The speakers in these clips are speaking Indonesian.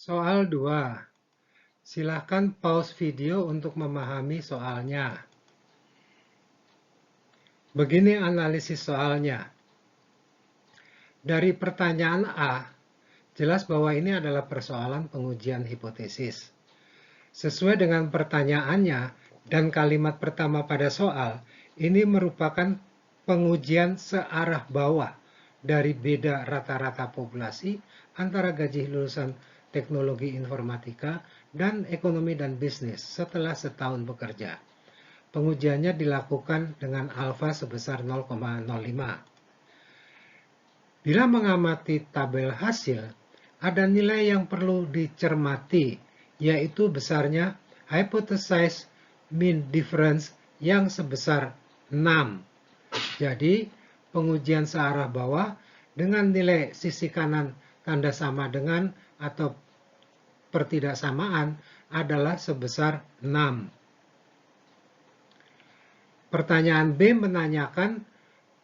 Soal 2. Silakan pause video untuk memahami soalnya. Begini analisis soalnya. Dari pertanyaan A, jelas bahwa ini adalah persoalan pengujian hipotesis. Sesuai dengan pertanyaannya dan kalimat pertama pada soal, ini merupakan pengujian searah bawah dari beda rata-rata populasi antara gaji lulusan teknologi informatika dan ekonomi dan bisnis setelah setahun bekerja. Pengujiannya dilakukan dengan alfa sebesar 0,05. Bila mengamati tabel hasil, ada nilai yang perlu dicermati, yaitu besarnya hypothesized mean difference yang sebesar 6. Jadi, pengujian searah bawah dengan nilai sisi kanan tanda sama dengan atau pertidaksamaan adalah sebesar 6. Pertanyaan B menanyakan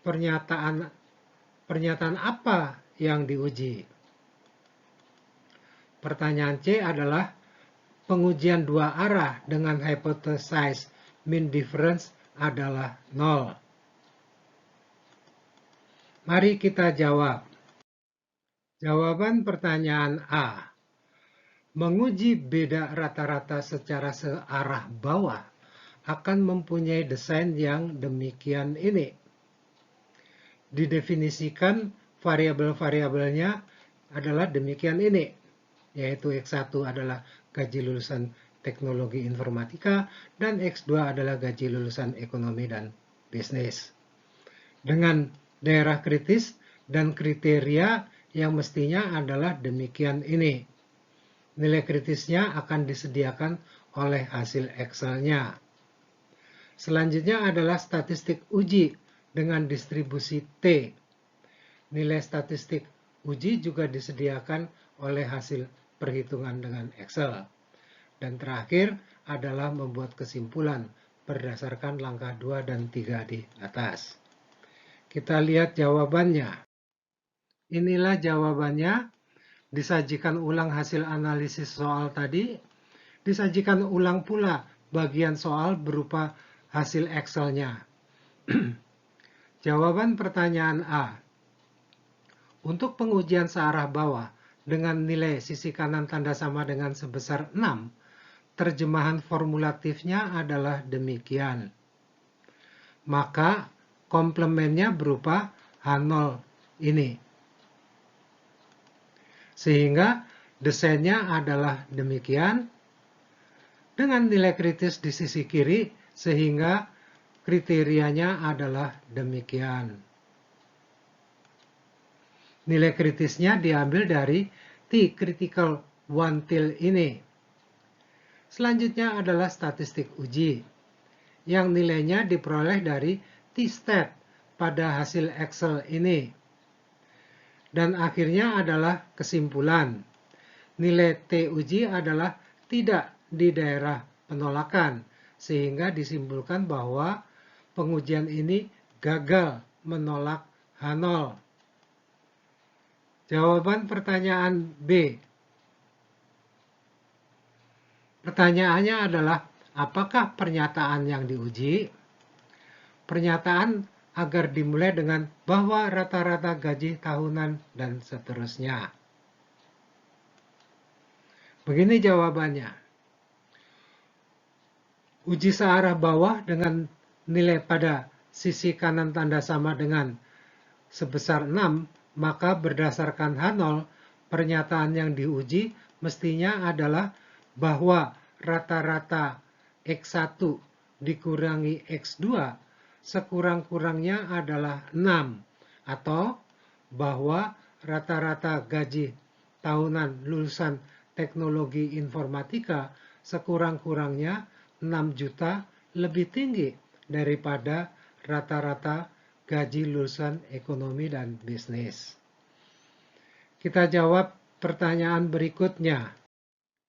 pernyataan apa yang diuji. Pertanyaan C adalah pengujian dua arah dengan hypothesized mean difference adalah 0. Mari kita jawab. Jawaban pertanyaan A. Menguji beda rata-rata secara searah bawah akan mempunyai desain yang demikian ini. Didefinisikan variabel-variabelnya adalah demikian ini, yaitu X1 adalah gaji lulusan teknologi informatika dan X2 adalah gaji lulusan ekonomi dan bisnis. Dengan daerah kritis dan kriteria yang mestinya adalah demikian ini. Nilai kritisnya akan disediakan oleh hasil Excel-nya. Selanjutnya adalah statistik uji dengan distribusi T. Nilai statistik uji juga disediakan oleh hasil perhitungan dengan Excel. Dan terakhir adalah membuat kesimpulan berdasarkan langkah 2 dan 3 di atas. Kita lihat jawabannya. Inilah jawabannya. Disajikan ulang hasil analisis soal tadi. Disajikan ulang pula bagian soal berupa hasil Excel-nya. Jawaban pertanyaan A. Untuk pengujian searah bawah dengan nilai sisi kanan tanda sama dengan sebesar 6, terjemahan formulatifnya adalah demikian. Maka komplemennya berupa H0 ini. Sehingga desainnya adalah demikian dengan nilai kritis di sisi kiri sehingga kriterianya adalah demikian. Nilai kritisnya diambil dari T critical 1 till ini. Selanjutnya adalah statistik uji yang nilainya diperoleh dari T-stat pada hasil Excel ini. Dan akhirnya adalah kesimpulan. Nilai T uji adalah tidak di daerah penolakan, sehingga disimpulkan bahwa pengujian ini gagal menolak H0. Jawaban pertanyaan B. Pertanyaannya adalah, apakah pernyataan yang diuji? Pernyataan agar dimulai dengan bahwa rata-rata gaji tahunan dan seterusnya. Begini jawabannya. Uji searah bawah dengan nilai pada sisi kanan tanda sama dengan sebesar 6, maka berdasarkan H0, pernyataan yang diuji mestinya adalah bahwa rata-rata X1 dikurangi X2 sekurang-kurangnya adalah 6, atau bahwa rata-rata gaji tahunan lulusan teknologi informatika sekurang-kurangnya 6 juta lebih tinggi daripada rata-rata gaji lulusan ekonomi dan bisnis. Kita jawab pertanyaan berikutnya.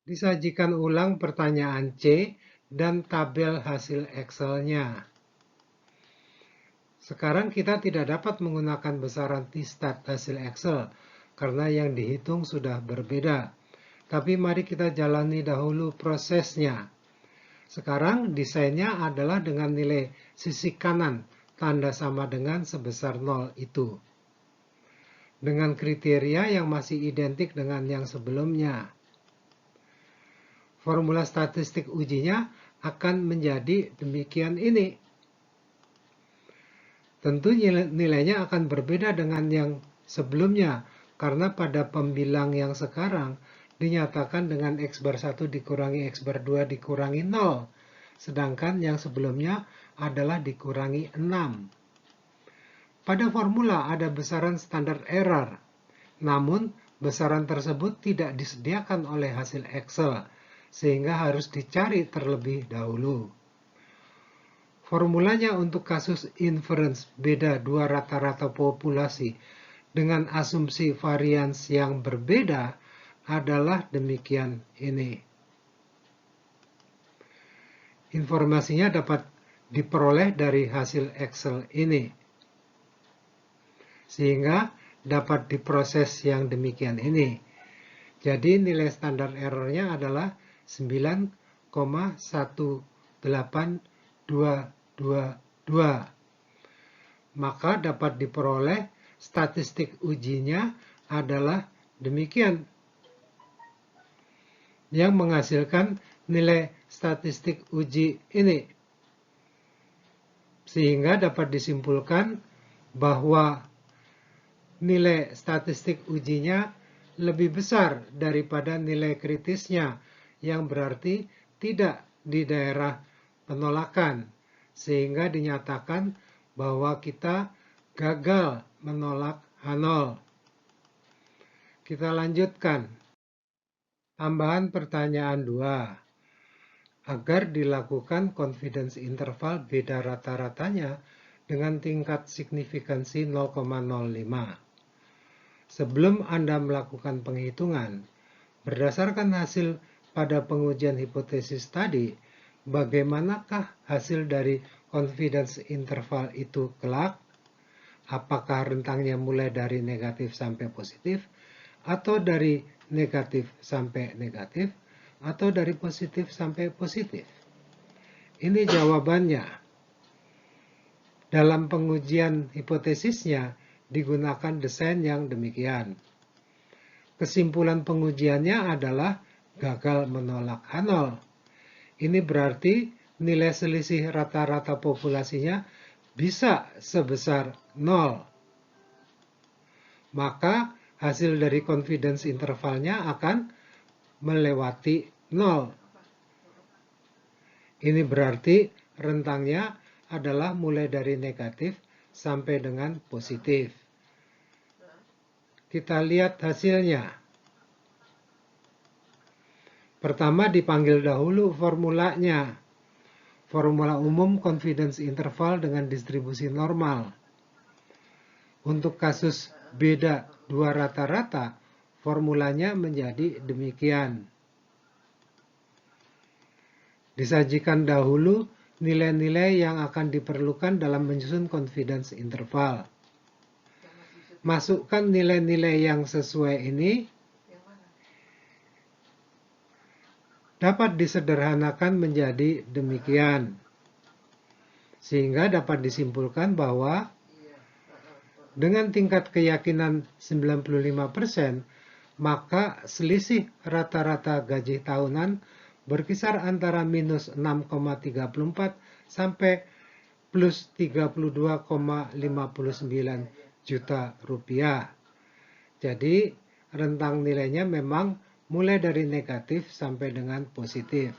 Disajikan ulang pertanyaan C dan tabel hasil Excel-nya. Sekarang kita tidak dapat menggunakan besaran T-stat hasil Excel karena yang dihitung sudah berbeda. Tapi mari kita jalani dahulu prosesnya. Sekarang desainnya adalah dengan nilai sisi kanan tanda sama dengan sebesar 0 itu. Dengan kriteria yang masih identik dengan yang sebelumnya. Formula statistik ujinya akan menjadi demikian ini. Tentu nilainya akan berbeda dengan yang sebelumnya, karena pada pembilang yang sekarang dinyatakan dengan X bar 1 dikurangi X bar 2 dikurangi 0, sedangkan yang sebelumnya adalah dikurangi 6. Pada formula ada besaran standar error, namun besaran tersebut tidak disediakan oleh hasil Excel, sehingga harus dicari terlebih dahulu. Formulanya untuk kasus inference beda dua rata-rata populasi dengan asumsi varians yang berbeda adalah demikian ini. Informasinya dapat diperoleh dari hasil Excel ini, sehingga dapat diproses yang demikian ini. Jadi nilai standar errornya adalah 9,18222. Maka dapat diperoleh statistik ujinya adalah demikian, yang menghasilkan nilai statistik uji ini. Sehingga dapat disimpulkan bahwa nilai statistik ujinya lebih besar daripada nilai kritisnya, yang berarti tidak di daerah penolakan, sehingga dinyatakan bahwa kita gagal menolak H0. Kita lanjutkan. Tambahan pertanyaan 2. Agar dilakukan confidence interval beda rata-ratanya dengan tingkat signifikansi 0,05. Sebelum Anda melakukan penghitungan, berdasarkan hasil pada pengujian hipotesis tadi, bagaimanakah hasil dari confidence interval itu kelak? Apakah rentangnya mulai dari negatif sampai positif, atau dari negatif sampai negatif, atau dari positif sampai positif? Ini jawabannya. Dalam pengujian hipotesisnya digunakan desain yang demikian. Kesimpulan pengujiannya adalah gagal menolak H0. Ini berarti nilai selisih rata-rata populasinya bisa sebesar 0. Maka hasil dari confidence intervalnya akan melewati 0. Ini berarti rentangnya adalah mulai dari negatif sampai dengan positif. Kita lihat hasilnya. Pertama dipanggil dahulu formulanya. Formula umum confidence interval dengan distribusi normal. Untuk kasus beda dua rata-rata, formulanya menjadi demikian. Disajikan dahulu nilai-nilai yang akan diperlukan dalam menyusun confidence interval. Masukkan nilai-nilai yang sesuai ini. Dapat disederhanakan menjadi demikian. Sehingga dapat disimpulkan bahwa dengan tingkat keyakinan 95%, maka selisih rata-rata gaji tahunan berkisar antara minus 6,34 sampai plus 32,59 juta rupiah. Jadi rentang nilainya memang mulai dari negatif sampai dengan positif.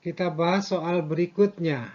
Kita bahas soal berikutnya.